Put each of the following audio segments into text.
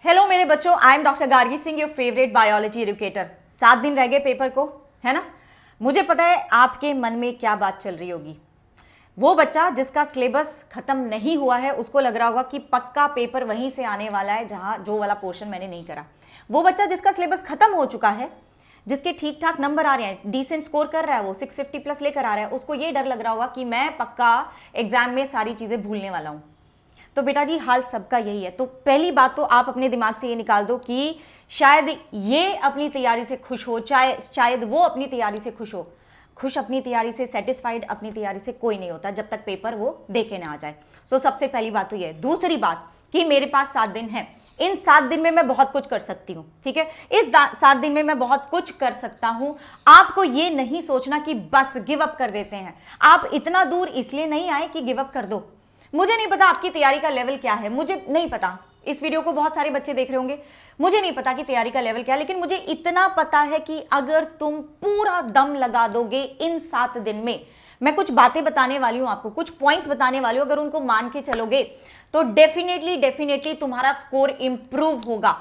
Hello मेरे बच्चों, I am doctor Gargi Singh, your favourite biology educator. 7 दिन रह गए पेपर को, है ना। मुझे पता है आपके मन में क्या बात चल रही होगी। वो बच्चा जिसका सिलेबस खत्म नहीं हुआ है उसको लग रहा होगा कि पक्का पेपर वहीं से आने वाला है जहां जो वाला पोर्शन मैंने नहीं करा। वो बच्चा जिसका सिलेबस खत्म हो चुका है, जिसके ठीक ठाक नंबर आ रहे हैं, डिसेंट स्कोर कर रहा है, वो 650 प्लस लेकर आ रहा है, उसको ये डर लग रहा होगा कि मैं पक्का एग्जाम में सारी चीजें भूलने वाला हूं। तो बेटा जी हाल सबका यही है। तो पहली बात तो आप अपने दिमाग से ये निकाल दो कि शायद ये अपनी तैयारी से खुश हो, शायद वो अपनी तैयारी से खुश हो। खुश अपनी तैयारी से, सेटिस्फाइड अपनी तैयारी से कोई नहीं होता जब तक पेपर वो देखे ना आ जाए। तो सबसे पहली बात तो ये। दूसरी बात कि मेरे पास 7 दिन है, इन 7 दिन में मैं बहुत कुछ कर सकती हूँ, ठीक है। इस 7 दिन में मैं बहुत कुछ कर सकता हूँ। आपको ये नहीं सोचना कि बस गिव अप कर देते हैं। आप इतना दूर इसलिए नहीं आए कि गिव अप कर दो। मुझे नहीं पता आपकी तैयारी का लेवल क्या है, मुझे नहीं पता। इस वीडियो को बहुत सारे बच्चे देख रहे होंगे, मुझे नहीं पता कि तैयारी का लेवल क्या है, लेकिन मुझे इतना पता है कि अगर तुम पूरा दम लगा दोगे इन 7 दिन में, मैं कुछ बातें बताने वाली हूं आपको, कुछ पॉइंट्स बताने वाली हूं, अगर उनको मान के चलोगे तो डेफिनेटली तुम्हारा स्कोर इंप्रूव होगा।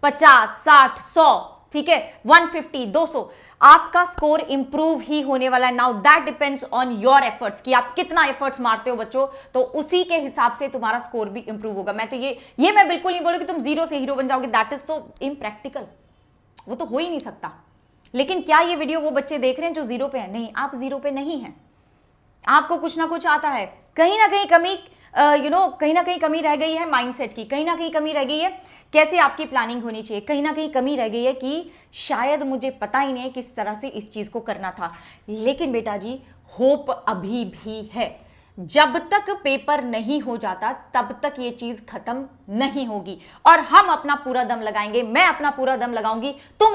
50, 60, 100, ठीक है, 150, 200, आपका स्कोर इंप्रूव ही होने वाला है। Now that depends on your efforts, कि आप कितना एफर्ट्स मारते हो बच्चों, तो उसी के हिसाब से तुम्हारा स्कोर भी इंप्रूव होगा। मैं तो ये मैं बिल्कुल नहीं बोलूं कि तुम 0 से हीरो बन जाओगे, दैट इज तो इम्प्रैक्टिकल, वो तो हो ही नहीं सकता। लेकिन क्या ये वीडियो वो बच्चे देख रहे हैं जो 0 पे है? नहीं, आप 0 पे नहीं है, आपको कुछ ना कुछ आता है। कहीं ना कहीं कमी कहीं ना कहीं कमी रह गई है माइंडसेट की, कहीं ना कहीं कमी रह गई है कैसे आपकी प्लानिंग होनी चाहिए, कहीं ना कहीं कमी रह गई है कि शायद मुझे पता ही नहीं किस तरह से इस चीज को करना था। लेकिन बेटा जी होप अभी भी है। जब तक पेपर नहीं हो जाता तब तक ये चीज खत्म नहीं होगी, और हम अपना पूरा दम लगाएंगे, मैं अपना पूरा दम लगाऊंगी, तुम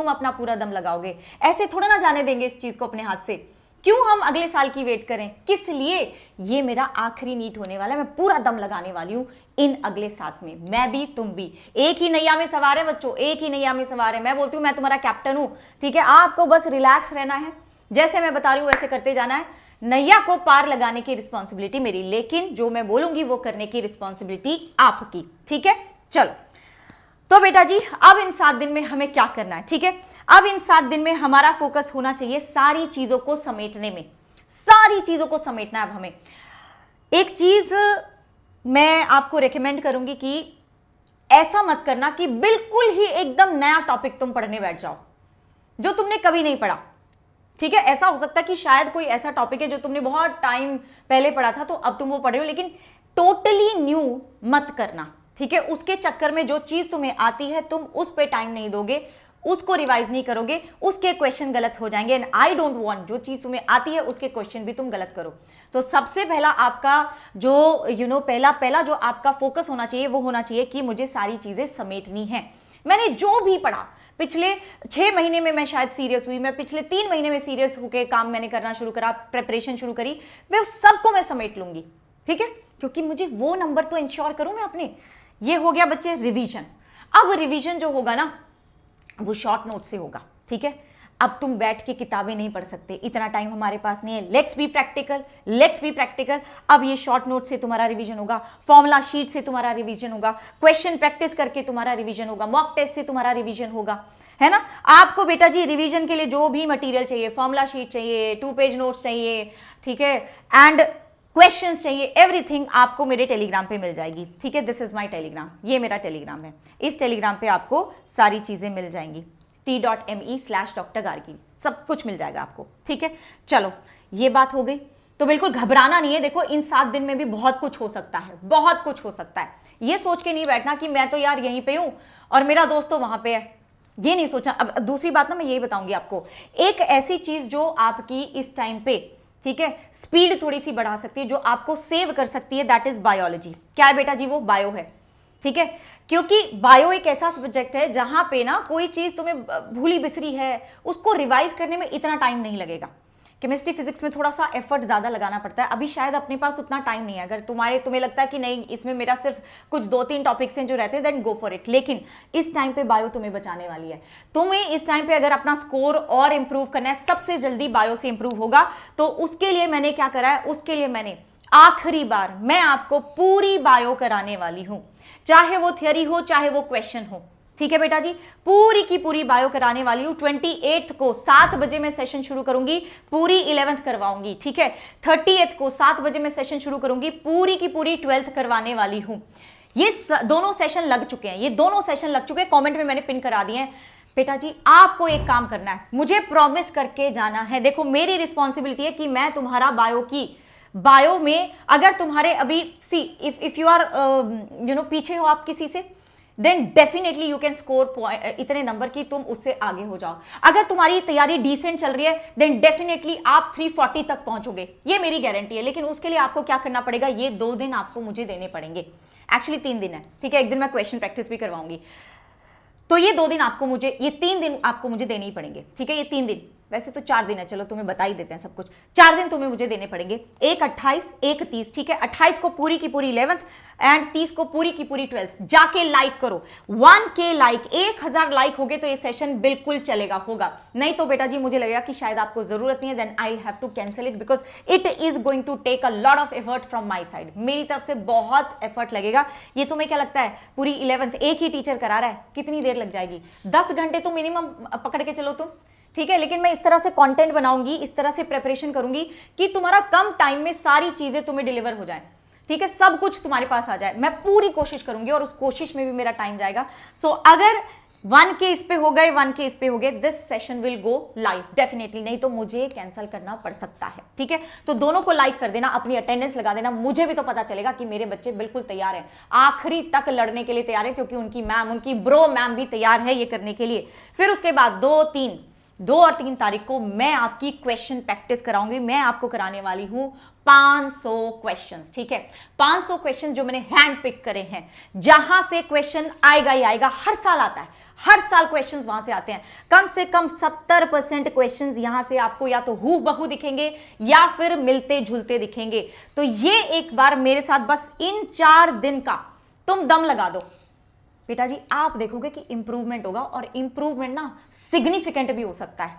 अपना पूरा दम लगाओगे। ऐसे थोड़ा ना जाने देंगे इस चीज को अपने हाथ से। क्यों हम अगले साल की वेट करें? किस लिए? ये मेरा आखिरी नीट होने वाला है, मैं पूरा दम लगाने वाली हूं इन अगले 7 में। मैं भी, तुम भी एक ही नैया में सवार है बच्चों, एक ही नैया में सवार है। मैं बोलती हूं मैं तुम्हारा कैप्टन हूं, ठीक है। आपको बस रिलैक्स रहना है, जैसे मैं बता रही हूं वैसे करते जाना है। नैया को पार लगाने की रिस्पॉन्सिबिलिटी मेरी, लेकिन जो मैं बोलूंगी वो करने की रिस्पॉन्सिबिलिटी आपकी, ठीक है। चलो तो बेटा जी अब इन 7 दिन में हमें क्या करना है, ठीक है। अब इन 7 दिन में हमारा फोकस होना चाहिए सारी चीजों को समेटने में, सारी चीजों को समेटना है। अब हमें एक चीज मैं आपको रेकमेंड करूंगी कि ऐसा मत करना कि बिल्कुल ही एकदम नया टॉपिक तुम पढ़ने बैठ जाओ जो तुमने कभी नहीं पढ़ा, ठीक है। ऐसा हो सकता है कि शायद कोई ऐसा टॉपिक है जो तुमने बहुत टाइम पहले पढ़ा था तो अब तुम वो पढ़ रहे हो, लेकिन टोटली न्यू मत करना, ठीक है। उसके चक्कर में जो चीज तुम्हें आती है तुम उस पे टाइम नहीं दोगे, उसको रिवाइज नहीं करोगे, उसके क्वेश्चन गलत हो जाएंगे। एंड आई डोंट वांट जो चीज तुम्हें आती है उसके क्वेश्चन भी तुम गलत करो। तो सबसे पहला आपका जो पहला जो आपका फोकस होना चाहिए वो होना चाहिए कि मुझे सारी चीजें समेटनी है। मैंने जो भी पढ़ा पिछले 6 महीने में, मैं शायद सीरियस हुई, मैं पिछले 3 महीने में सीरियस होकर काम मैंने करना शुरू करा, प्रेपरेशन शुरू करी, मैं उस सबको मैं समेट लूंगी, ठीक है। क्योंकि मुझे वो नंबर तो इंश्योर करूं मैं अपने। ये हो गया बच्चे रिवीजन। अब रिवीजन जो होगा ना वो शॉर्ट नोट से होगा, ठीक है। अब तुम बैठ के किताबें नहीं पढ़ सकते, इतना टाइम हमारे पास नहीं है। Let's be practical. अब ये शॉर्ट नोट से तुम्हारा रिवीजन होगा, फॉर्मूला शीट से तुम्हारा रिवीजन होगा, क्वेश्चन प्रैक्टिस करके तुम्हारा रिवीजन होगा, मॉक टेस्ट से तुम्हारा रिवीजन होगा, है ना। आपको बेटा जी रिवीजन के लिए जो भी मटेरियल चाहिए, फॉर्मूला शीट चाहिए, 2 पेज नोट्स चाहिए, ठीक है, एंड क्वेश्चंस चाहिए, एवरीथिंग आपको मेरे टेलीग्राम पे मिल जाएगी, ठीक है। दिस इज माय टेलीग्राम, ये मेरा टेलीग्राम है। इस टेलीग्राम पे आपको सारी चीजें मिल जाएंगी, t.me/Dr. Gargi, सब कुछ मिल जाएगा आपको, ठीक है। चलो ये बात हो गई, तो बिल्कुल घबराना नहीं है। देखो इन 7 दिन में भी बहुत कुछ हो सकता है, बहुत कुछ हो सकता है। ये सोच के नहीं बैठना कि मैं तो यार यहीं पे हूं और मेरा दोस्त तो वहां पे है, ये नहीं सोचना। अब दूसरी बात ना मैं यही बताऊंगी आपको, एक ऐसी चीज जो आपकी इस टाइम पे, ठीक है, स्पीड थोड़ी सी बढ़ा सकती है, जो आपको सेव कर सकती है, दैट इज बायोलॉजी। क्या है बेटा जी? वो बायो है, ठीक है। क्योंकि बायो एक ऐसा सब्जेक्ट है जहां पे ना कोई चीज तुम्हें भूली बिसरी है उसको रिवाइज करने में इतना टाइम नहीं लगेगा। केमिस्ट्री फिजिक्स में थोड़ा सा एफर्ट ज्यादा लगाना पड़ता है। अभी शायद अपने पास उतना टाइम नहीं है। अगर तुम्हें लगता है कि नहीं इसमें मेरा सिर्फ कुछ 2-3 टॉपिक्स हैं जो रहते हैं, देन गो फॉर इट। लेकिन इस टाइम पे बायो तुम्हें बचाने वाली है। तुम्हें इस टाइम पे अगर अपना स्कोर और इंप्रूव करना है, सबसे जल्दी बायो से इंप्रूव होगा। तो उसके लिए मैंने क्या करा है, उसके लिए मैंने आखिरी बार मैं आपको पूरी बायो कराने वाली हूं। चाहे वो थियरी हो चाहे वो क्वेश्चन हो। ठीक है बेटा जी, पूरी की पूरी बायो कराने वाली हूं। 28 को 7 बजे मैं सेशन शुरू करूंगी, पूरी 11th करवाऊंगी। ठीक है, 30 को 7 बजे मैं सेशन शुरू करूंगी, पूरी की पूरी 12th करवाने वाली हूं। ये दोनों सेशन लग चुके हैं, ये दोनों सेशन लग चुके हैं, कमेंट में मैंने पिन करा दिए हैं। बेटा जी आपको एक काम करना है, मुझे प्रॉमिस करके जाना है। देखो मेरी रिस्पॉन्सिबिलिटी है कि मैं तुम्हारा बायो में अगर तुम्हारे अभी सी इफ यू आर पीछे हो आप किसी से, then definitely you can score इतने नंबर की तुम उससे आगे हो जाओ। अगर तुम्हारी तैयारी डिसेंट चल रही है देन डेफिनेटली आप 340 तक पहुंचोगे, ये मेरी गारंटी है। लेकिन उसके लिए आपको क्या करना पड़ेगा, ये 2 दिन आपको मुझे देने पड़ेंगे, एक्चुअली 3 दिन है। ठीक है, एक दिन मैं क्वेश्चन प्रैक्टिस भी करवाऊंगी, तो ये 2 दिन आपको मुझे, ये 3 दिन आपको मुझे देने ही पड़ेंगे। ठीक है, ये 3 दिन, वैसे तो 4 दिन है, चलो तुम्हें बता ही देते हैं सब कुछ। 4 दिन तुम्हें मुझे देने पड़ेंगे, एक 28 एक 30। ठीक है, 28 को पूरी की पूरी 11th एंड 30 को पूरी की पूरी 12th। जाके लाइक करो, 1K लाइक, 1000 लाइक हो गए तो ये सेशन बिल्कुल चलेगा, होगा। नहीं तो बेटा जी मुझे लगेगा कि शायद आपको जरूरत नहीं है, then I have to cancel it because it is going to take a lot of effort from my side. मेरी तरफ से बहुत एफर्ट लगेगा। ये तुम्हें क्या लगता है, पूरी 11th एक ही टीचर करा रहा है, कितनी देर लग जाएगी? 10 घंटे तो मिनिमम पकड़ के चलो तुम। ठीक है, लेकिन मैं इस तरह से कंटेंट बनाऊंगी, इस तरह से प्रिपरेशन करूंगी कि तुम्हारा कम टाइम में सारी चीजें तुम्हें डिलीवर हो जाए। ठीक है, सब कुछ तुम्हारे पास आ जाए, मैं पूरी कोशिश करूंगी और उस कोशिश में भी मेरा टाइम जाएगा। सो अगर 1K इस पे हो गए, 1K इस पे हो गए, this session will go live definitely, नहीं तो मुझे कैंसिल करना पड़ सकता है। ठीक है, तो दोनों को लाइक कर देना, अपनी अटेंडेंस लगा देना, मुझे भी तो पता चलेगा कि मेरे बच्चे बिल्कुल तैयार हैं, आखिरी तक लड़ने के लिए तैयार है, क्योंकि उनकी मैम, उनकी ब्रो मैम भी तैयार है ये करने के लिए। फिर उसके बाद 2 और 3 तारीख को मैं आपकी क्वेश्चन प्रैक्टिस कराऊंगी। मैं आपको कराने वाली हूं 500 क्वेश्चंस। ठीक है, 500 क्वेश्चन जो मैंने हैंड पिक करे हैं, जहां से क्वेश्चन आएगा ही आएगा, हर साल आता है, हर साल क्वेश्चंस वहां से आते हैं। कम से कम 70% क्वेश्चंस यहां से आपको या तो हूबहू दिखेंगे या फिर मिलते जुलते दिखेंगे। तो ये एक बार मेरे साथ बस इन 4 दिन का तुम दम लगा दो बेटा जी, आप देखोगे कि इंप्रूवमेंट होगा, और इंप्रूवमेंट ना सिग्निफिकेंट भी हो सकता है,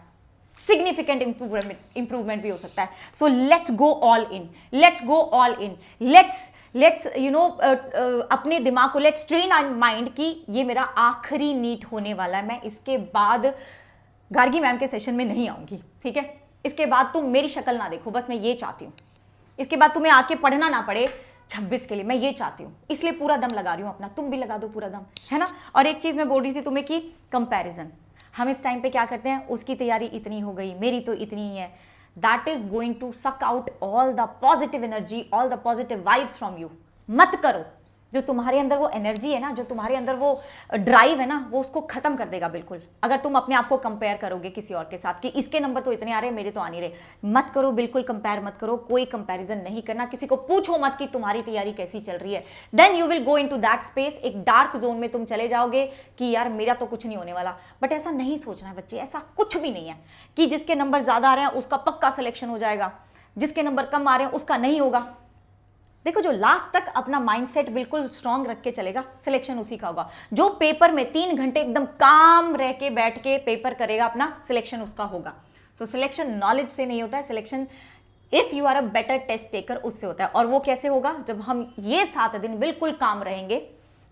सिग्निफिकेंट इंप्रूवमेंट भी हो सकता है। So let's go all in, let's go all in, let's अपने दिमाग को, लेट्स ट्रेन आवर माइंड कि ये मेरा आखिरी नीट होने वाला है, मैं इसके बाद गार्गी मैम के सेशन में नहीं आऊंगी। ठीक है, इसके बाद तुम मेरी शक्ल ना देखो, बस मैं ये चाहती हूं। इसके बाद तुम्हें आके पढ़ना ना पड़े 26 के लिए, मैं ये चाहती हूं, इसलिए पूरा दम लगा रही हूं अपना, तुम भी लगा दो पूरा दम, है ना। और एक चीज मैं बोल रही थी तुम्हें कि कंपैरिजन, हम इस टाइम पे क्या करते हैं, उसकी तैयारी इतनी हो गई, मेरी तो इतनी ही है, that is going to suck out all the positive energy, all the positive vibes from you. मत करो, जो तुम्हारे अंदर वो एनर्जी है ना, जो तुम्हारे अंदर वो ड्राइव है ना, वो उसको खत्म कर देगा बिल्कुल, अगर तुम अपने आप को कंपेयर करोगे किसी और के साथ कि इसके नंबर तो इतने आ रहे हैं, मेरे तो आ नहीं रहे। मत करो, बिल्कुल कंपेयर मत करो, कोई कंपैरिजन नहीं करना, किसी को पूछो मत कि तुम्हारी तैयारी कैसी चल रही है। Then you will go into that space, एक डार्क जोन में तुम चले जाओगे कि यार मेरा तो कुछ नहीं होने वाला। बट ऐसा नहीं सोचना है बच्चे, ऐसा कुछ भी नहीं है कि जिसके नंबर ज्यादा आ रहे हैं उसका पक्का सिलेक्शन हो जाएगा, जिसके नंबर कम आ रहे हैं उसका नहीं होगा। देखो, जो लास्ट तक अपना माइंडसेट बिल्कुल स्ट्रांग रख के चलेगा, सिलेक्शन उसी का होगा। जो पेपर में 3 घंटे एकदम काम रह के बैठ के पेपर करेगा अपना, सिलेक्शन उसका होगा। सो सिलेक्शन नॉलेज से नहीं होता है, selection if you are a better test taker उससे होता है। और वो कैसे होगा, जब हम ये 7 दिन बिल्कुल काम रहेंगे,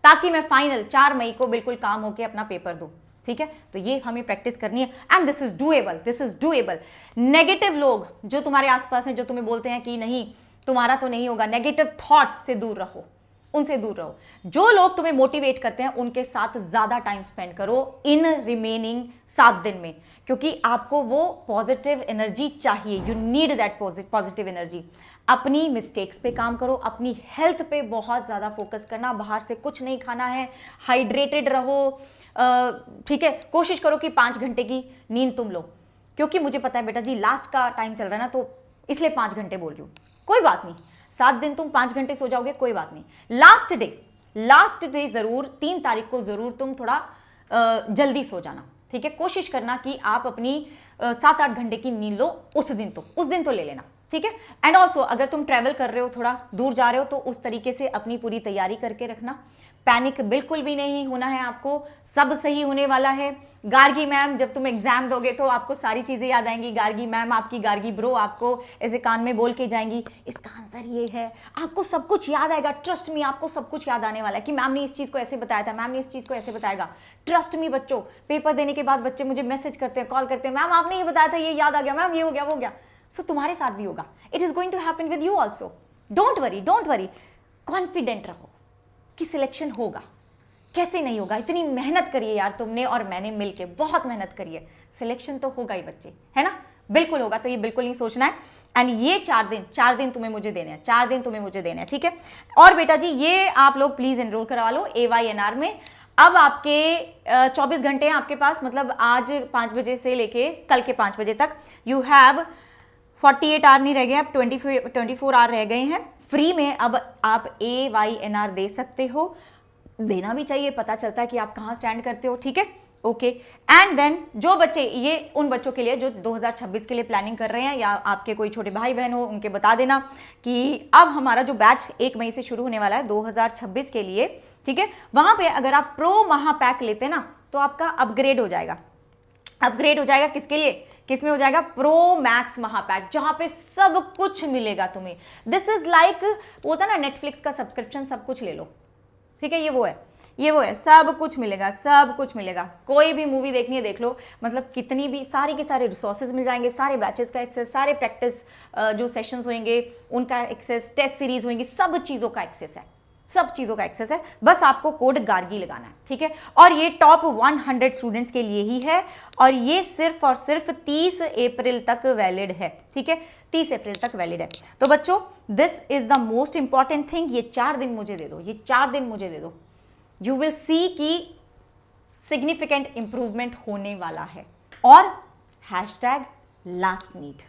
ताकि मैं फाइनल 4 मई को बिल्कुल काम होके अपना पेपर दूं। ठीक है, तो ये हमें प्रैक्टिस करनी है and this is doable, this is doable. Negative लोग जो तुम्हारे आसपास हैं, जो तुम्हें बोलते हैं कि नहीं तुम्हारा तो नहीं होगा, नेगेटिव थॉट्स से दूर रहो, उनसे दूर रहो। जो लोग तुम्हें मोटिवेट करते हैं उनके साथ ज्यादा टाइम स्पेंड करो इन रिमेनिंग 7 दिन में, क्योंकि आपको वो पॉजिटिव एनर्जी चाहिए, you need that positive energy. अपनी मिस्टेक्स पे काम करो, अपनी हेल्थ पे बहुत ज्यादा फोकस करना, बाहर से कुछ नहीं खाना है, हाइड्रेटेड रहो। ठीक है, कोशिश करो कि 5 घंटे की नींद तुम लो, क्योंकि मुझे पता है बेटा जी लास्ट का टाइम चल रहा है ना, तो इसलिए 5 घंटे बोल रही हूँ। कोई बात नहीं, 7 दिन तुम 5 घंटे सो जाओगे, कोई बात नहीं। लास्ट डे जरूर 3 तारीख को जरूर तुम थोड़ा जल्दी सो जाना। ठीक है, कोशिश करना कि आप अपनी 7-8 घंटे की नींद लो, उस दिन तो ले लेना। ठीक है, एंड ऑल्सो अगर तुम ट्रैवल कर रहे हो, थोड़ा दूर जा रहे हो, तो उस तरीके से अपनी पूरी तैयारी करके रखना। पैनिक बिल्कुल भी नहीं होना है आपको, सब सही होने वाला है। गार्गी मैम, जब तुम एग्जाम दोगे तो आपको सारी चीजें याद आएंगी। गार्गी मैम, आपकी गार्गी ब्रो आपको ऐसे कान में बोल के जाएंगी, इसका आंसर ये है, आपको सब कुछ याद आएगा। ट्रस्ट मी, आपको सब कुछ याद आने वाला है कि मैम ने इस चीज को ऐसे बताया था, मैम ने इस चीज को ऐसे बताएगा। ट्रस्ट मी बच्चों, पेपर देने के बाद बच्चे मुझे मैसेज करते हैं, कॉल करते हैं, मैम आपने ये बताया था, ये याद आ गया, मैम ये हो गया, वो हो गया। सो तुम्हारे साथ भी होगा, it is going to happen with you also. Don't worry, don't worry, confident रहो कि सिलेक्शन होगा। कैसे नहीं होगा, इतनी मेहनत करिए यार तुमने और मैंने मिलके, बहुत मेहनत करिए, सिलेक्शन तो होगा ही बच्चे, है ना, बिल्कुल होगा। तो ये बिल्कुल नहीं सोचना है। एंड ये 4 दिन तुम्हें मुझे देने हैं, 4 दिन तुम्हें मुझे देने हैं, ठीक है। और बेटा जी ये आप लोग प्लीज एनरोल करवा लो AYNR में। अब आपके 24 घंटे हैं आपके पास, मतलब आज 5 बजे से लेके कल के 5 बजे तक। यू हैव 48 आवर नहीं रह गए, अब 24 आवर रह गए हैं फ्री में। अब आप AYNR दे सकते हो, देना भी चाहिए, पता चलता है कि आप कहाँ स्टैंड करते हो, ठीक है, ओके। एंड देन जो बच्चे, ये उन बच्चों के लिए जो 2026 के लिए प्लानिंग कर रहे हैं, या आपके कोई छोटे भाई बहन हो, उनके बता देना कि अब हमारा जो बैच 1 मई से शुरू होने वाला है 2026 के लिए, ठीक है, वहां पे अगर आप प्रो महापैक लेते ना तो आपका अपग्रेड हो जाएगा। अपग्रेड हो जाएगा किसके लिए, किसमें हो जाएगा, प्रो मैक्स महापैक, जहां पे सब कुछ मिलेगा तुम्हें। दिस इज लाइक वो था ना नेटफ्लिक्स का सब्सक्रिप्शन, सब कुछ ले लो, ठीक है, ये वो है, सब कुछ मिलेगा, सब कुछ मिलेगा। कोई भी मूवी देखनी है देख लो, मतलब कितनी भी, सारे के सारे रिसोर्सेज मिल जाएंगे, सारे बैचेस का एक्सेस, सारे प्रैक्टिस जो सेशंस होंगे उनका एक्सेस, टेस्ट सीरीज होंगी, सब चीज़ों का एक्सेस है, सब चीज़ों का एक्सेस है। बस आपको कोड गार्गी लगाना है, ठीक है। और ये टॉप 100 स्टूडेंट्स के लिए ही है, और ये सिर्फ और सिर्फ 30 अप्रैल तक वैलिड है, ठीक है, 30 अप्रैल तक वैलिड है। तो बच्चों this is the most important thing, ये 4 दिन मुझे दे दो, ये 4 दिन मुझे दे दो, यू विल सी कि सिग्निफिकेंट इंप्रूवमेंट होने वाला है। और #लास्ट नीड,